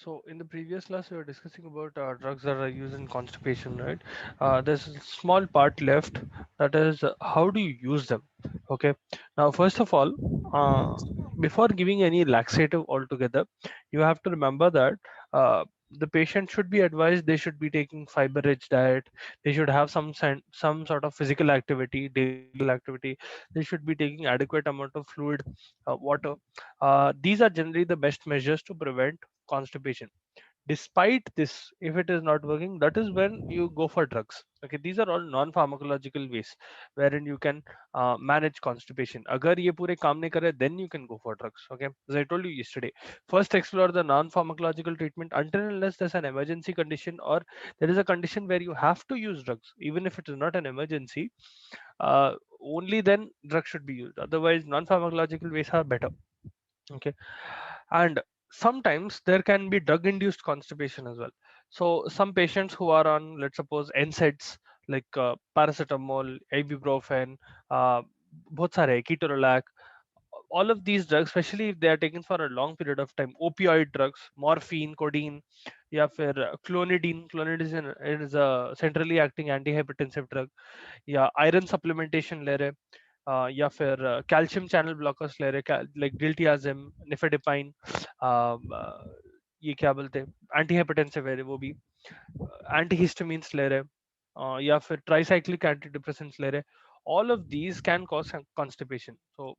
So in the previous class, we were discussing about drugs that are used in constipation, right? There's a small part left, that is how do you use them? Okay. Now, first of all, before giving any laxative altogether, you have to remember that the patient should be advised they should be taking fiber-rich diet. They should have some sort of physical activity, daily activity. They should be taking adequate amount of fluid, water. These are generally the best measures to prevent constipation. Despite this, if it is not working, that is when you go for drugs. Okay, these are all non-pharmacological ways wherein you can manage constipation. Agar ye pure kaam nahi kare, then you can go for drugs. Okay, as I told you yesterday, first explore the non-pharmacological treatment until and unless there's an emergency condition or there is a condition where you have to use drugs, even if it is not an emergency. Only then drugs should be used. Otherwise, non-pharmacological ways are better. Okay. And sometimes there can be drug induced constipation as well. So some patients who are on, let's suppose, NSAIDs like paracetamol, ibuprofen, uh, बहुत सारे हैं, ketorolac, all of these drugs, especially if they are taken for a long period of time, opioid drugs, morphine, codeine, या फिर clonidine. Clonidine is a centrally acting antihypertensive drug, या iron supplementation ले रहे, या फिर कैल्शियम चैनल ब्लॉकर्स ले रहे, like डिल्टियाजिम, निफेडिपाइन, ये क्या बोलते हैं, एंटी हाइपरटेंसिव है वो भी, एंटीहिस्टामिन्स ले रहे, या फिर ट्राइसाइक्लिक एंटी डिप्रेसेंट्स ले रहे. All of these can cause constipation, so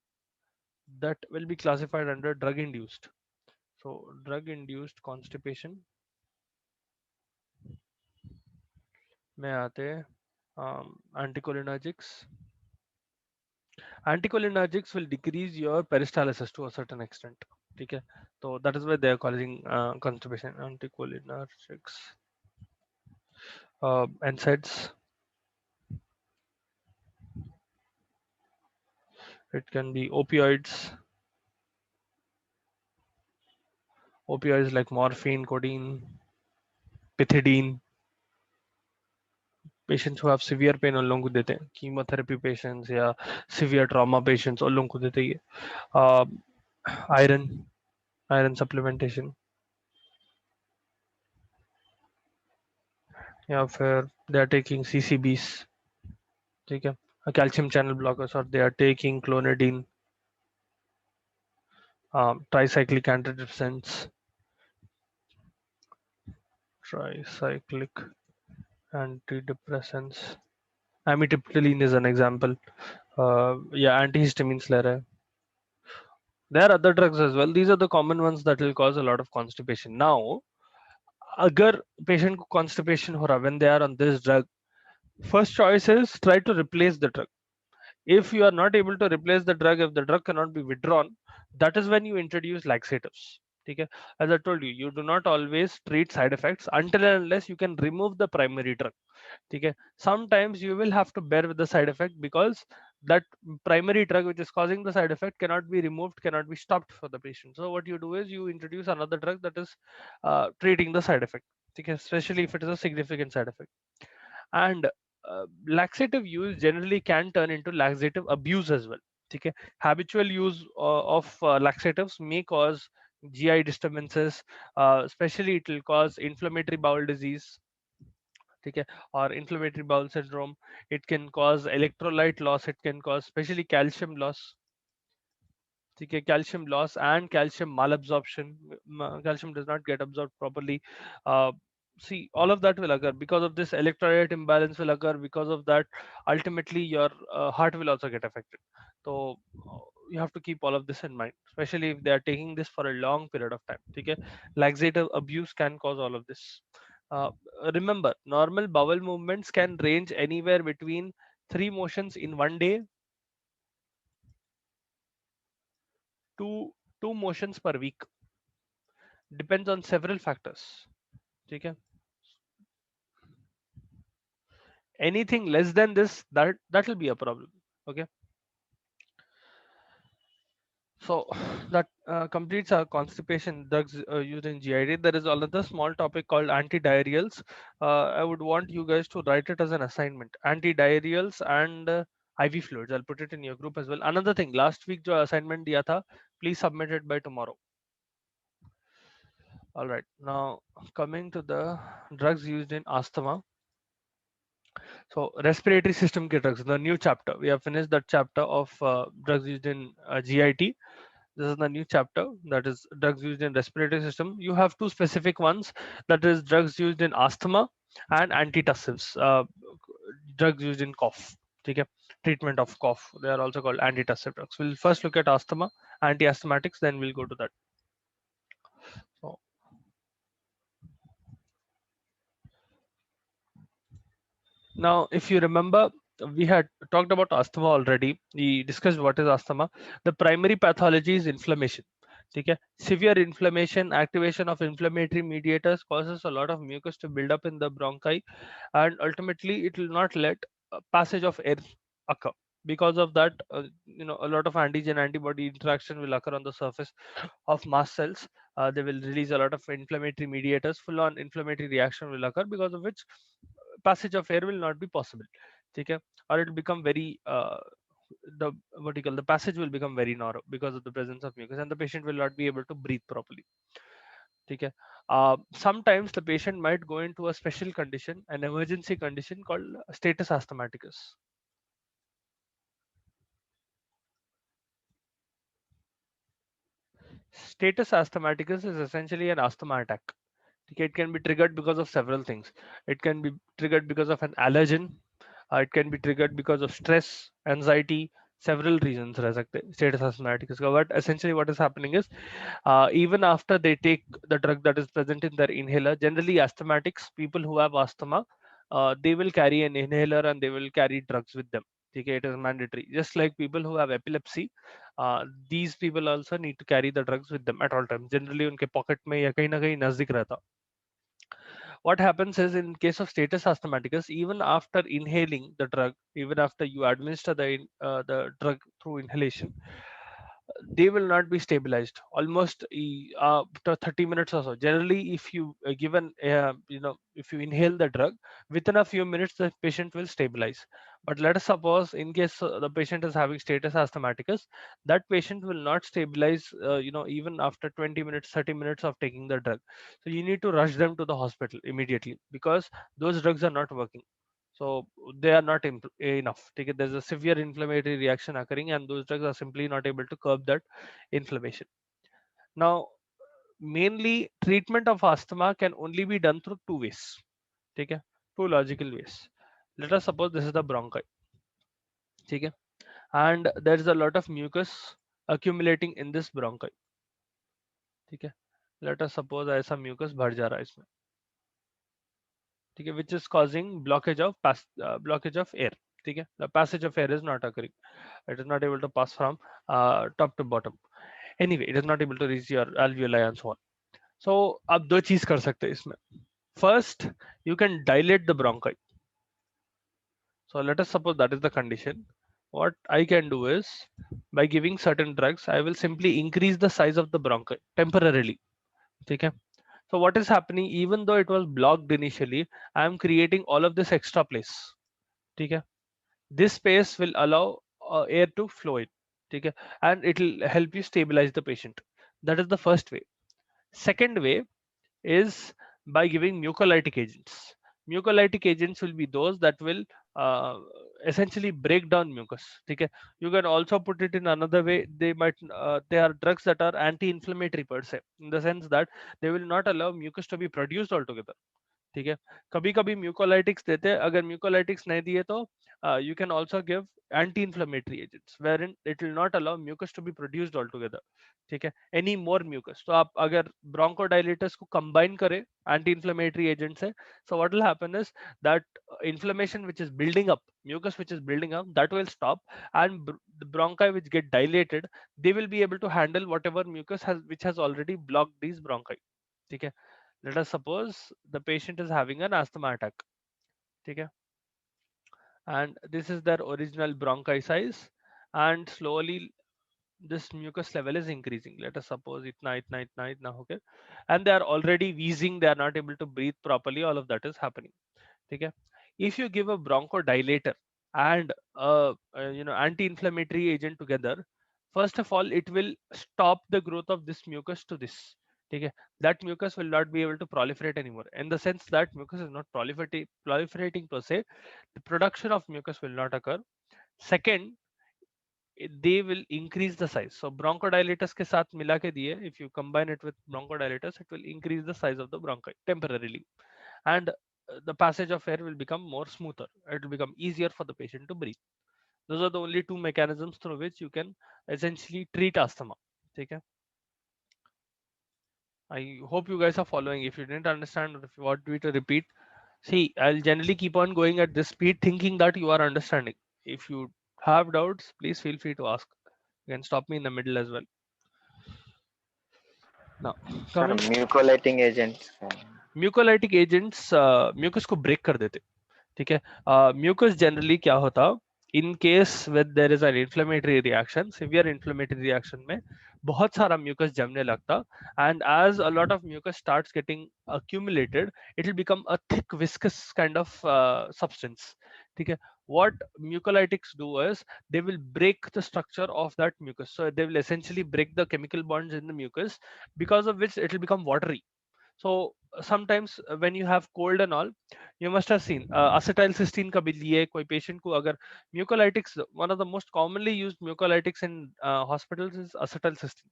that will be classified under drug induced. So drug induced constipation में आते हैं anticholinergics. Anticholinergics will decrease your peristalsis to a certain extent. ठीक है, तो that is why they are calling constipation anticholinergics. NSAIDs, it can be opioids like morphine, codeine, pethidine. Patients who have severe pain उन लोगों को देते हैं, chemotherapy patients या severe trauma patients उन लोगों को देते ही है. आयरन आयरन सप्लीमेंटेशन, या फिर दे आर टेकिंग CCBs. ठीक है, calcium channel blockers, or they are taking clonidine, tricyclic antidepressants, tricyclic antidepressants. Amitriptyline is an example. Yeah, antihistamines ले रहा है. There are other drugs as well. These are the common ones that will cause a lot of constipation. Now, अगर patient को constipation हो रहा when they are on this drug, first choice is try to replace the drug. If you are not able to replace the drug, if the drug cannot be withdrawn, that is when you introduce laxatives. Okay, as I told you, you do not always treat side effects until and unless you can remove the primary drug. Okay, sometimes you will have to bear with the side effect because that primary drug which is causing the side effect cannot be removed, cannot be stopped for the patient. So what you do is you introduce another drug that is treating the side effect. Okay, especially if it is a significant side effect. And laxative use generally can turn into laxative abuse as well. Okay, habitual use of laxatives may cause GI disturbances, especially it will cause inflammatory bowel disease, okay, or inflammatory bowel syndrome. It can cause electrolyte loss, it can cause especially calcium loss. Okay, calcium loss and calcium malabsorption. Calcium does not get absorbed properly. uh, See, all of that will occur because of this. Electrolyte imbalance will occur because of that. Ultimately your heart will also get affected. So you have to keep all of this in mind, especially if they are taking this for a long period of time. Okay, laxative abuse can cause all of this. uh, Remember, normal bowel movements can range anywhere between 3 motions in 1 day to 2 motions per week. Depends on several factors. Okay, anything less than this, that will be a problem. Okay, so that completes our constipation drugs used in GID. There is another small topic called antidiarrheals. I would want you guys to write it as an assignment. Antidiarrheals and IV fluids. I'll put it in your group as well. Another thing, last week जो assignment दिया था, please submit it by tomorrow. All right, now coming to the drugs used in asthma. So respiratory system ke drugs, the new chapter. We have finished that chapter of drugs used in GIT. This is the new chapter, that is drugs used in respiratory system. You have two specific ones, that is drugs used in asthma and antitussives, drugs used in cough. Okay, treatment of cough. They are also called antitussive drugs. We'll first look at asthma, anti-asthmatics, then we'll go to that. So now, if you remember, we had talked about asthma already. We discussed what is asthma. The primary pathology is inflammation. Okay? Severe inflammation, activation of inflammatory mediators causes a lot of mucus to build up in the bronchi, and ultimately it will not let passage of air occur. Because of that, a lot of antigen antibody interaction will occur on the surface of mast cells. They will release a lot of inflammatory mediators. Full on inflammatory reaction will occur, because of which passage of air will not be possible. Okay? Or it will become very the vertical, the passage will become very narrow because of the presence of mucus, and the patient will not be able to breathe properly. Okay? Sometimes the patient might go into a special condition, an emergency condition called status asthmaticus. Status asthmaticus is essentially an asthma attack. Okay, it can be triggered because of several things. It can be triggered because of an allergen. It can be triggered because of stress, anxiety, several reasons. Status asthmaticus. But essentially, what is happening is, even after they take the drug that is present in their inhaler, generally asthmatics, people who have asthma, they will carry an inhaler and they will carry drugs with them. Okay, it is mandatory. Just like people who have epilepsy, these people also need to carry the drugs with them at all times. Generally, उनके pocket में या कहीं ना कहीं नजदीक रहता. What happens is, in case of status asthmaticus, even after inhaling the drug, even after you administer the drug through inhalation, they will not be stabilized almost after 30 minutes or so. Generally, if you given if you inhale the drug, within a few minutes the patient will stabilize. But let us suppose, in case the patient is having status asthmaticus, that patient will not stabilize even after 20 minutes, 30 minutes of taking the drug. So you need to rush them to the hospital immediately, because those drugs are not working. So they are not enough. Okay? There's a severe inflammatory reaction occurring, and those drugs are simply not able to curb that inflammation. Now, mainly treatment of asthma can only be done through two ways. Okay? Two logical ways. Let us suppose this is the bronchi. Okay? And there is a lot of mucus accumulating in this bronchi. Okay? Let us suppose ऐसा mucus भर जा रहा है इसमें. Okay? Which is causing blockage of air. Okay? The passage of air is not occurring. It is not able to pass from top to bottom. Anyway, it is not able to reach your alveoli and so on. So आप दो चीज कर सकते हैं इसमें. First, you can dilate the bronchi. So let us suppose that is the condition. What I can do is, by giving certain drugs, I will simply increase the size of the bronchi temporarily. Okay? So what is happening, even though it was blocked initially, I am creating all of this extra place. Okay? This space will allow air to flow in. Okay? And it will help you stabilize the patient. That is the first way. Second way is by giving mucolytic agents. Mucolytic agents will be those that will uh, essentially break down mucus. Okay? You can also put it in another way. They are drugs that are anti-inflammatory per se, in the sense that they will not allow mucus to be produced altogether. ठीक है. कभी कभी mucolytics देते हैं. अगर mucolytics नहीं दिए तो you can also give anti-inflammatory agents wherein it will not allow mucus to be produced altogether. ठीक है. Any more mucus. तो आप अगर bronchodilators को combine करें anti-inflammatory agent से, so what will happen is that inflammation which is building up, mucus which is building up, that will stop, and the bronchi which get dilated, they will be able to handle whatever mucus which has already blocked these bronchi. ठीक है. Let us suppose the patient is having an asthma attack. Okay? And this is their original bronchi size, and slowly this mucus level is increasing. Let us suppose itna, okay? And they are already wheezing, they are not able to breathe properly. All of that is happening. Okay? If you give a bronchodilator and anti-inflammatory agent together, first of all, it will stop the growth of this mucus to this. ठीक है, that mucus will not be able to proliferate anymore, in the sense that mucus is not proliferating per se. The production of mucus will not occur. Second, they will increase the size. So bronchodilators के साथ मिला के दिए, if you combine it with bronchodilators, it will increase the size of the bronchi temporarily, and the passage of air will become more smoother. It will become easier for the patient to breathe. Those are the only two mechanisms through which you can essentially treat asthma. ठीक है? I hope you guys are following. If you didn't understand or if you want me to repeat, see, I'll generally keep on going at this speed, thinking that you are understanding. If you have doubts, please feel free to ask. You can stop me in the middle as well. Now, Sir, coming mucolytic agents. mucolytic agents, mucus को break कर देते. ठीक है, mucus generally क्या होता, in case with there is an inflammatory reaction, severe inflammatory reaction में बहुत सारा म्यूकस जमने लगता, and as a lot of mucus starts getting accumulated, it will become a thick viscous kind of substance. ठीक है, what mucolytics do is they will break the structure of that mucus, so they will essentially break the chemical bonds in the mucus, because of which it will become watery. So sometimes when you have cold and all, you must have seen acetylcysteine का भी लिए कोई patient को अगर mucolytics, one of the most commonly used mucolytics in hospitals is acetylcysteine.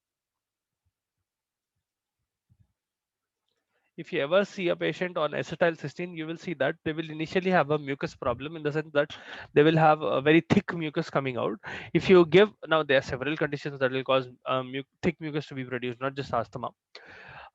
If you ever see a patient on acetylcysteine, you will see that they will initially have a mucus problem, in the sense that they will have a very thick mucus coming out. If you give, now there are several conditions that will cause thick mucus to be produced, not just asthma.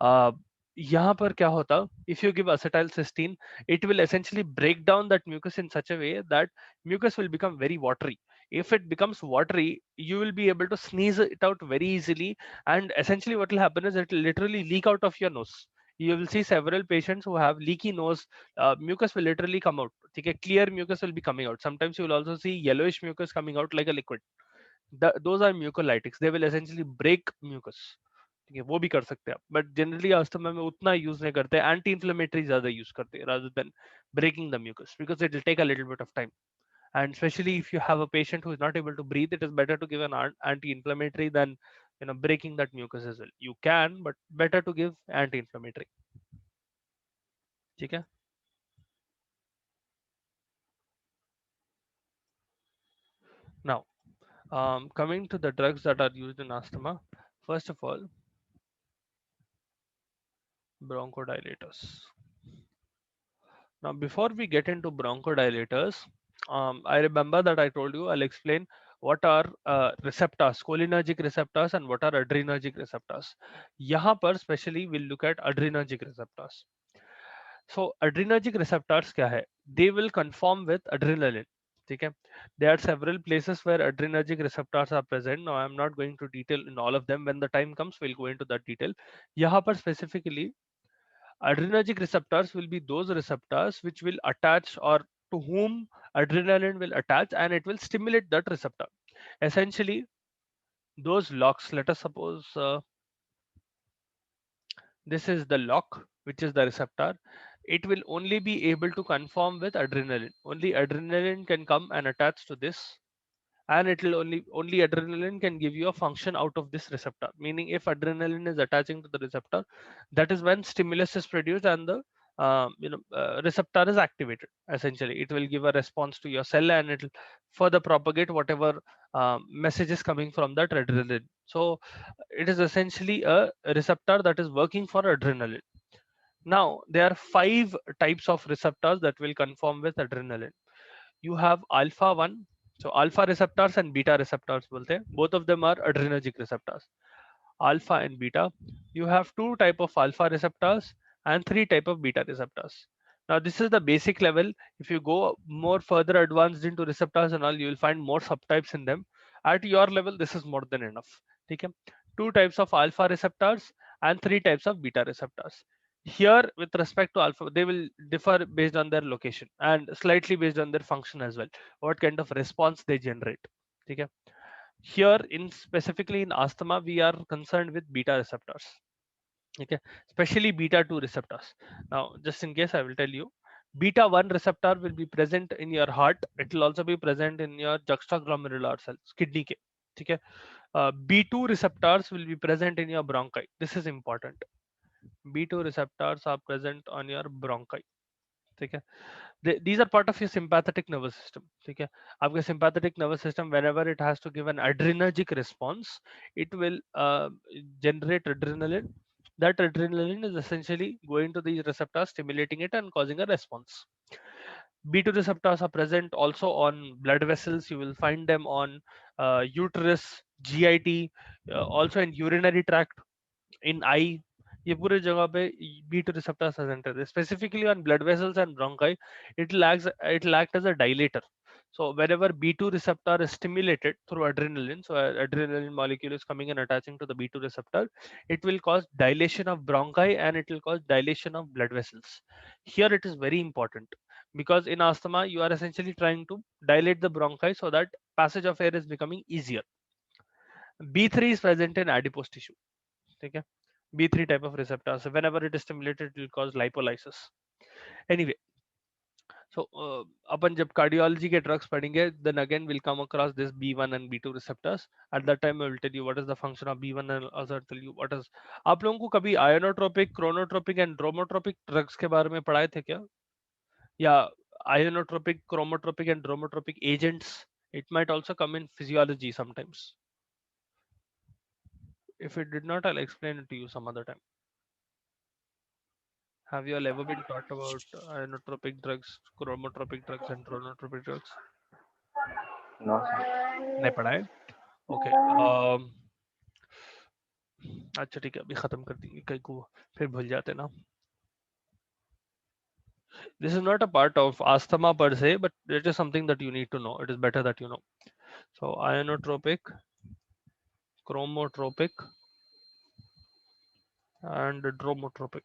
uh, यहाँ पर क्या होता, if you give acetylcysteine, it will essentially break down that mucus in such a way that mucus will become very watery. If it becomes watery, you will be able to sneeze it out very easily, and essentially what will happen is it will literally leak out of your nose. You will see several patients who have leaky nose, mucus will literally come out. Okay, clear mucus will be coming out. Sometimes you will also see yellowish mucus coming out like a liquid. Those are mucolytics. They will essentially break mucus. ठीक है, वो भी कर सकते हैं आप, but generally asthma में उतना यूज नहीं करते, एंटी इन्फ्लेमेटरी ज्यादा यूज करते हैं rather than breaking the mucus, because it will take a little bit of time. And especially if you have a patient who is not able to breathe, it is better to give an anti-inflammatory than breaking that mucus as well. You can, but better to give anti-inflammatory. ठीक है. Now, coming to the drugs that are used in asthma, first of all, bronchodilators. Now, before we get into bronchodilators, I remember that I told you I'll explain what are receptors, cholinergic receptors, and what are adrenergic receptors. यहाँ पर specially we'll look at adrenergic receptors. So adrenergic receptors क्या है? They will conform with adrenaline. ठीक है? There are several places where adrenergic receptors are present. Now I'm not going to detail in all of them. When the time comes, we'll go into that detail. यहाँ पर specifically adrenergic receptors will be those receptors which will attach, or to whom adrenaline will attach, and it will stimulate that receptor. Essentially, those locks, let us suppose this is the lock, which is the receptor. It will only be able to conform with adrenaline. Only adrenaline can come and attach to this, and it will only adrenaline can give you a function out of this receptor. Meaning, if adrenaline is attaching to the receptor, that is when stimulus is produced and the receptor is activated. Essentially, it will give a response to your cell, and it will further propagate whatever message is coming from that adrenaline. So it is essentially a receptor that is working for adrenaline. Now there are 5 types of receptors that will conform with adrenaline. You have alpha 1, so alpha receptors and beta receptors bolte hain. Both of them are adrenergic receptors, alpha and beta. You have 2 type of alpha receptors and 3 type of beta receptors. Now this is the basic level. If you go more further advanced into receptors and all, you will find more subtypes in them. At your level, this is more than enough. Okay? 2 types of alpha receptors and 3 types of beta receptors. Here, with respect to alpha, they will differ based on their location and slightly based on their function as well, what kind of response they generate. Okay? Here, in specifically in asthma, we are concerned with beta receptors. Okay, especially beta 2 receptors. Now, just in case, I will tell you, beta 1 receptor will be present in your heart. It will also be present in your juxtaglomerular cells, kidney ke. Okay. B2 receptors will be present in your bronchi. This is important. B2 receptors are present on your bronchi. ठीक है, these are part of your sympathetic nervous system. ठीक है, आपका sympathetic nervous system, whenever it has to give an adrenergic response, it will generate adrenaline. That adrenaline is essentially going to these receptors, stimulating it and causing a response. B2 receptors are present also on blood vessels. You will find them on uterus, GIT, also in urinary tract, in eye. ये पूरे जगह पे B2 receptors present है. Specifically on blood vessels and bronchi, it'll act as a dilator. So whenever B2 receptor is stimulated through adrenaline, so adrenaline molecule is coming and attaching to the B2 receptor, it will cause dilation of bronchi and it will cause dilation of blood vessels. Here it is very important because in asthma you are essentially trying to dilate the bronchi so that passage of air is becoming easier. B3 is present in adipose tissue. Okay? B3 type of receptors. Whenever it is stimulated, it will cause lipolysis. Anyway, so अपन जब cardiology के drugs पढ़ेंगे, then again we'll come across this B1 and B2 receptors. At that time, I will tell you what is the function of B1 and also tell you what is. आप लोगों को कभी ionotropic, chronotropic and dromotropic drugs के बारे में पढ़ाए थे क्या? या ionotropic, chromotropic and dromotropic agents? It might also come in physiology sometimes. If it did not, I'll explain it to you some other time. Have you all ever been taught about ionotropic drugs, chromotropic drugs, and chronotropic drugs? No, sir. नहीं पढ़ा है? Okay. अच्छा ठीक है, अभी खत्म कर देंगे, कई को फिर भूल जाते ना. This is not a part of asthma per se, but it is something that you need to know. It is better that you know. So ionotropic, chromotropic, and dromotropic.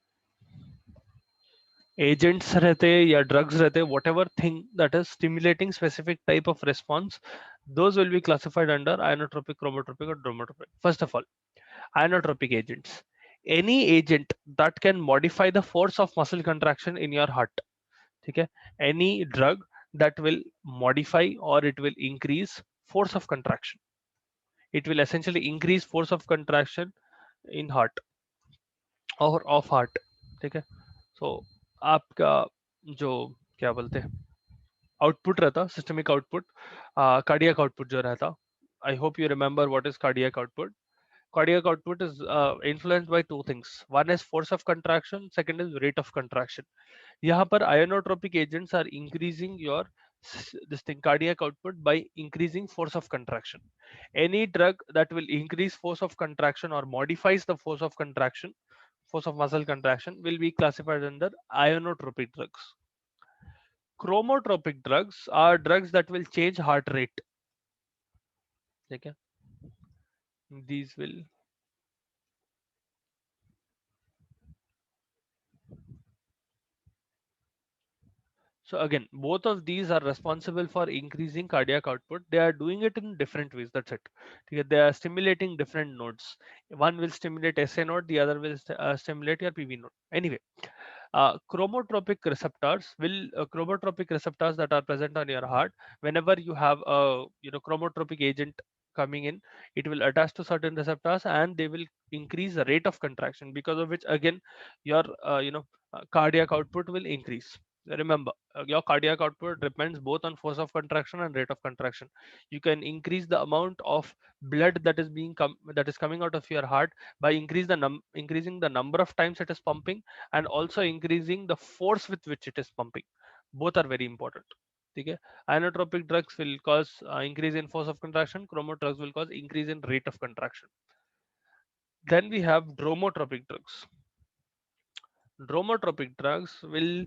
Agents रहते या drugs रहते, whatever thing that is stimulating specific type of response, those will be classified under ionotropic, chromotropic, or dromotropic. First of all, ionotropic agents. Any agent that can modify the force of muscle contraction in your heart. ठीक है? Any drug that will modify or it will increase force of contraction. It will essentially increase force of contraction in heart or of heart. ठीक है? So आपका जो क्या बोलते हैं output रहता सिस्टमिक आउटपुट कार्डियक आउटपुट जो रहता I hope you remember what is cardiac output cardiac output is influenced by two things. One is force of contraction, second is rate of contraction. यहाँ पर ionotropic agents are increasing your this thing cardiac output by increasing force of contraction. Any drug that will increase force of contraction or modifies the force of contraction, force of muscle contraction, will be classified under ionotropic drugs. Chromotropic drugs are drugs that will change heart rate. Okay, these will. So again, both of these are responsible for increasing cardiac output. They are doing it in different ways. That's it. Okay, they are stimulating different nodes. One will stimulate SA node, the other will stimulate your PV node. Anyway, chromotropic receptors that are present on your heart. Whenever you have a chromotropic agent coming in, it will attach to certain receptors and they will increase the rate of contraction, because of which again your cardiac output will increase. Remember, your cardiac output depends both on force of contraction and rate of contraction. You can increase the amount of blood that is that is coming out of your heart by increasing the number of times it is pumping, and also increasing the force with which it is pumping. Both are very important. Okay? Ionotropic drugs will cause increase in force of contraction. Chromo drugs will cause increase in rate of contraction. Then we have dromotropic drugs. Dromotropic drugs will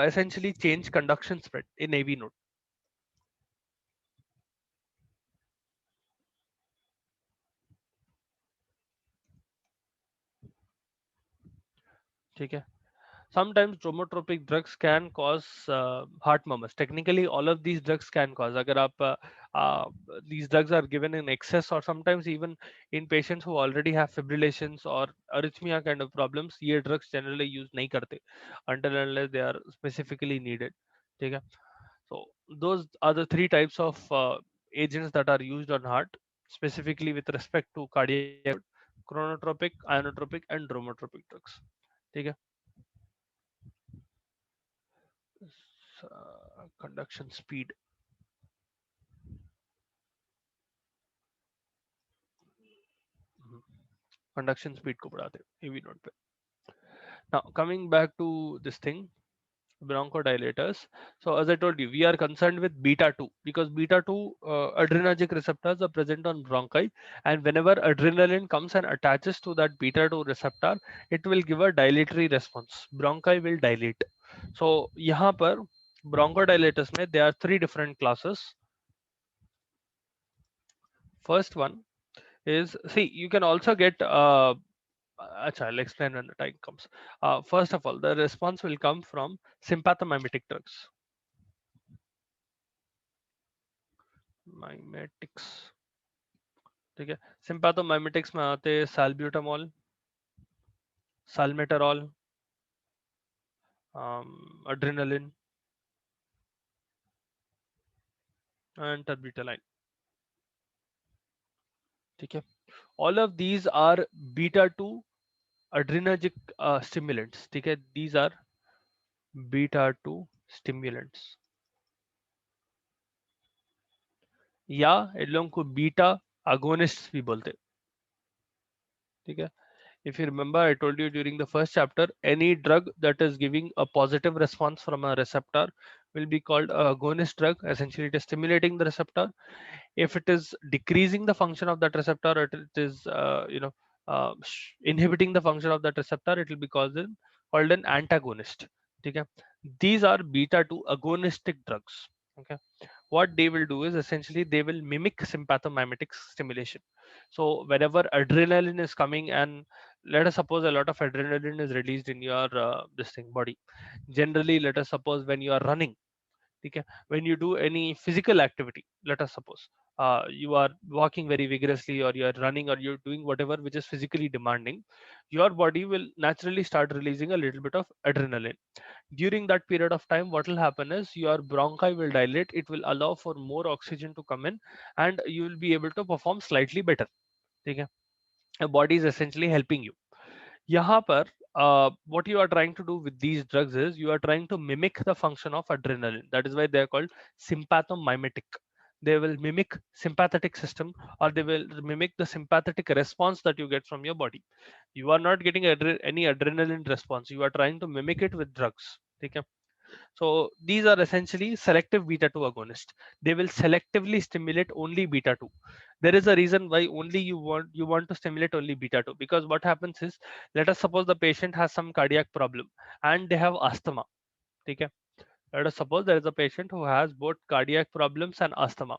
essentially change conduction spread in AV node. Okay? Sometimes dromotropic drugs can cause heart murmurs. Technically, all of these drugs can cause. अगर आप these drugs are given in excess, or sometimes even in patients who already have fibrillations or arrhythmia kind of problems, ये drugs generally use नहीं करते until and unless they are specifically needed. ठीक है? So those are the three types of agents that are used on heart, specifically with respect to cardiac, chronotropic, ionotropic, and dromotropic drugs. ठीक है। Conduction speed, conduction speed को बढ़ाते AV node पे। Now coming back to this thing, bronchodilators. So as I told you, we are concerned with beta 2 because beta 2 adrenergic receptors are present on bronchi, and whenever adrenaline comes and attaches to that beta 2 receptor, it will give a dilatory response. Bronchi will dilate. So यहाँ पर bronchodilators में there are three different classes. First one is, see, you can also get Acha, I'll explain when the time comes. First of all, the response will come from sympathomimetic drugs. Mimetics, ठीक है। सिंपैथोमाइमेटिक्स में आते हैं साल्ब्यूटामॉल, साल्मेटरॉल, adrenaline and terbutaline, ठीक है। all of these are beta 2 adrenergic stimulants, ठीक है। these are beta 2 stimulants, या इन लोगों को बीटा अगोनिस्ट भी बोलते हैं, ठीक है। If you remember, I told you during the first chapter, any drug that is giving a positive response from a receptor will be called a agonist drug. Essentially, it is stimulating the receptor. If it is decreasing the function of that receptor, or it is inhibiting the function of that receptor, it will be called an antagonist. Okay, these are beta 2 agonistic drugs. Okay, what they will do is essentially they will mimic sympathomimetic stimulation. So whenever adrenaline is coming, and let us suppose a lot of adrenaline is released in your this thing body. Generally, let us suppose when you are running, okay, when you do any physical activity, let us suppose you are walking very vigorously, or you are running, or you're doing whatever which is physically demanding, your body will naturally start releasing a little bit of adrenaline. During that period of time, what will happen is your bronchi will dilate, it will allow for more oxygen to come in, and you will be able to perform slightly better, okay. Your body is essentially helping you. यहाँ पर what you are trying to do with these drugs is you are trying to mimic the function of adrenaline. That is why they are called sympathomimetic. They will mimic sympathetic system, or they will mimic the sympathetic response that you get from your body. You are not getting any adrenaline response. You are trying to mimic it with drugs. Okay. So these are essentially selective beta 2 agonists. They will selectively stimulate only beta 2. There is a reason why only you want to stimulate only beta 2, because what happens is, let us suppose the patient has some cardiac problem and they have asthma. Okay. Let us suppose there is a patient who has both cardiac problems and asthma.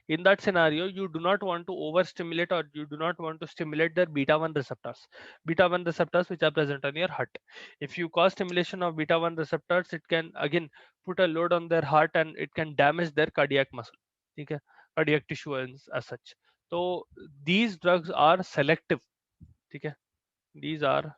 In that scenario, you do not want to overstimulate, or you do not want to stimulate their beta 1 receptors. Beta 1 receptors which are present on your heart. If you cause stimulation of beta 1 receptors, it can again put a load on their heart, and it can damage their cardiac muscle. Okay? Cardiac tissue as such. So these drugs are selective. Okay? These are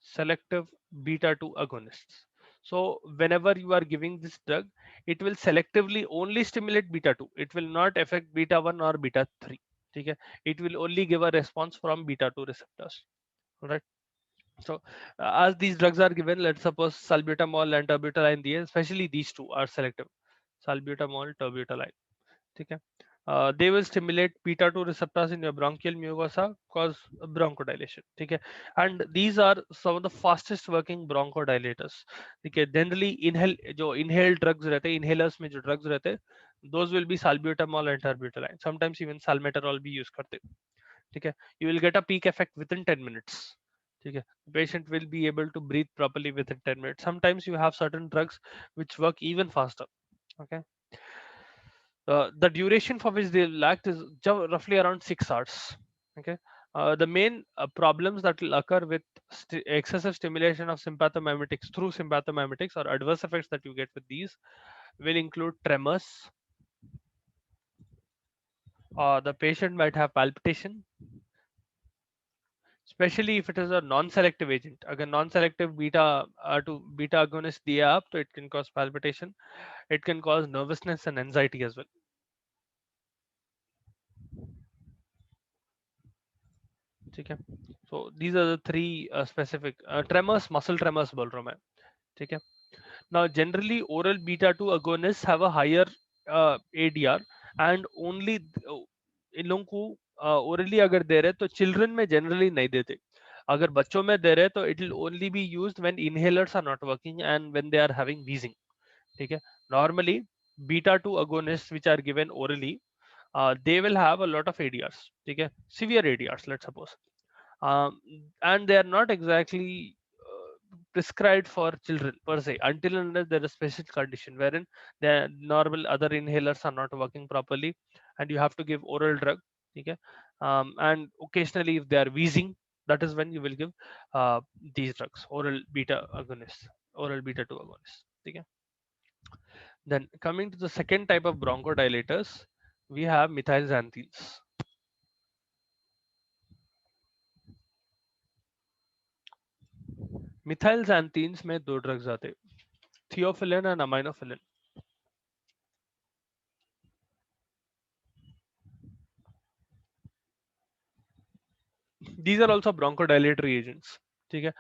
selective beta 2 agonists. So whenever you are giving this drug, it will selectively only stimulate beta 2. It will not affect beta 1 or beta 3. Okay? It will only give a response from beta 2 receptors. Right? So as these drugs are given, let's suppose salbutamol and terbutaline, especially these two are selective. Salbutamol, terbutaline. ठीक है, they will stimulate beta 2 receptors in your bronchial mucosa, cause bronchodilation. ठीक है, and these are some of the fastest working bronchodilators. ठीक है, generally inhale, जो inhaled drugs रहते हैं, inhalers में जो drugs रहते हैं, those will be salbutamol and terbutaline. Sometimes even salmeterol भी use करते हैं. ठीक है, you will get a peak effect within 10 minutes. ठीक है, patient will be able to breathe properly within 10 minutes. Sometimes you have certain drugs which work even faster. Okay, the duration for which they will act is roughly around 6 hours. Okay, the main problems that will occur with excessive stimulation of sympathomimetics through sympathomimetics, or adverse effects that you get with these, will include tremors. The patient might have palpitation, especially if it is a non-selective agent. Again, non-selective beta to beta agonist दिया आप, तो it can cause palpitation. It can cause nervousness and anxiety as well. ठीक है. So these are the three specific tremors, muscle tremors बोल रहा हूँ मैं. ठीक है. Now generally oral beta 2 agonists have a higher ADR and only इन लोगों को orally अगर दे रहे तो children में generally नहीं देते. अगर बच्चों में दे रहे तो it will only be used when inhalers are not working and when they are having wheezing. ठीक है. Normally beta 2 agonists which are given orally they will have a lot of ADRs. ठीक है. Severe ADRs, let's suppose. um, and they are not exactly prescribed for children per se until and unless there is special condition wherein the normal other inhalers are not working properly and you have to give oral drug. Okay. And occasionally if they are wheezing, that is when you will give these drugs, oral beta agonists, oral beta 2 agonists. Okay. Then coming to the second type of bronchodilators, we have methylxanthines. Methylxanthines में दो drugs आते हैं, theophylline and aminophylline. These are also bronchodilatory agents. ठीक है.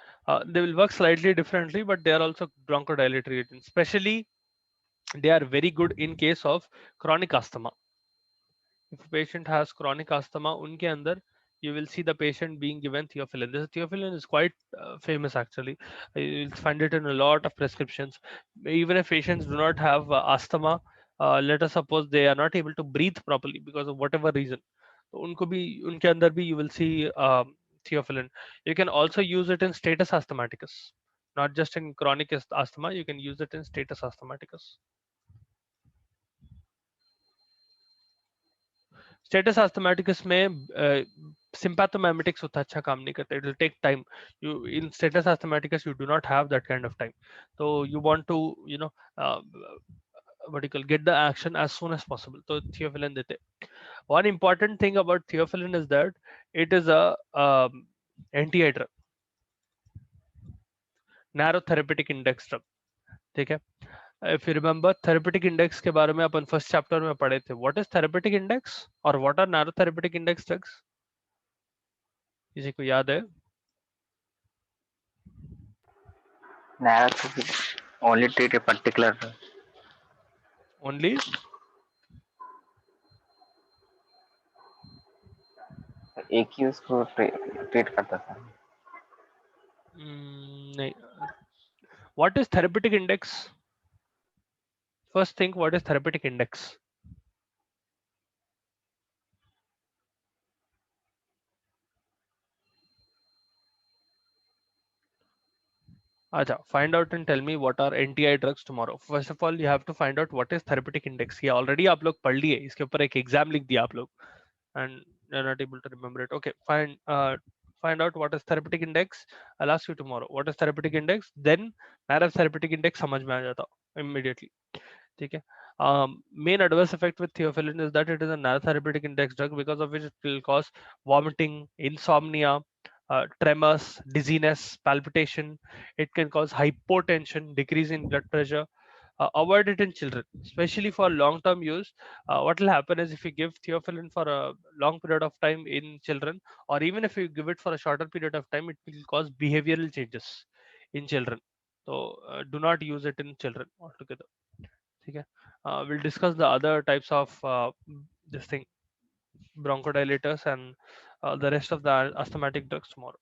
They will work slightly differently, but they are also bronchodilatory agents. Especially, they are very good in case of chronic asthma. If a patient has chronic asthma, उनके अंदर you will see the patient being given theophylline. This theophylline is quite famous actually. You'll find it in a lot of prescriptions. Even if patients do not have asthma, let us suppose they are not able to breathe properly because of whatever reason, तो उनको भी उनके अंदर भी you will see theophylline. You can also use it in status asthmaticus, not just in chronic asthma. You can use it in status asthmaticus. Status asthmaticus में sympathomimetics उतना अच्छा काम नहीं करता. It will take time. You in status asthmaticus you do not have that kind of time. So you want to what do you call, get the action as soon as possible. So theophylline देते. One important thing about theophylline is that it is a anti-eye drug, narrow therapeutic index drug. ठीक है. If you remember therapeutic index के बारे में अपन first chapter में पढ़े थे. What is therapeutic index और what are narrow therapeutic index drugs? किसी को याद है? narrow to only treat a particular Only एक ही उसको ट्रीट करता था. नहीं. What is therapeutic index? First think, what is therapeutic index? Acha, find out and tell me what are anti-eye drugs tomorrow. First of all, you have to find out what is therapeutic index. ये already आप लोग पढ़ लिए, इसके ऊपर एक exam लिख दिया आप लोग, and you're not able to remember it. Okay, find out what is therapeutic index. I'll ask you tomorrow what is therapeutic index. Then narrow therapeutic index समझ में आ जाता immediately. ठीक है. Main adverse effect with theophylline is that it is a narrow therapeutic index drug, because of which it will cause vomiting, insomnia, tremors, dizziness, palpitation. It can cause hypotension, decrease in blood pressure. Avoid it in children, especially for long-term use. What will happen is if you give theophylline for a long period of time in children, or even if you give it for a shorter period of time, it will cause behavioral changes in children. So do not use it in children altogether. Okay. We'll discuss the other types of this thing, bronchodilators and the rest of the asthmatic drugs tomorrow.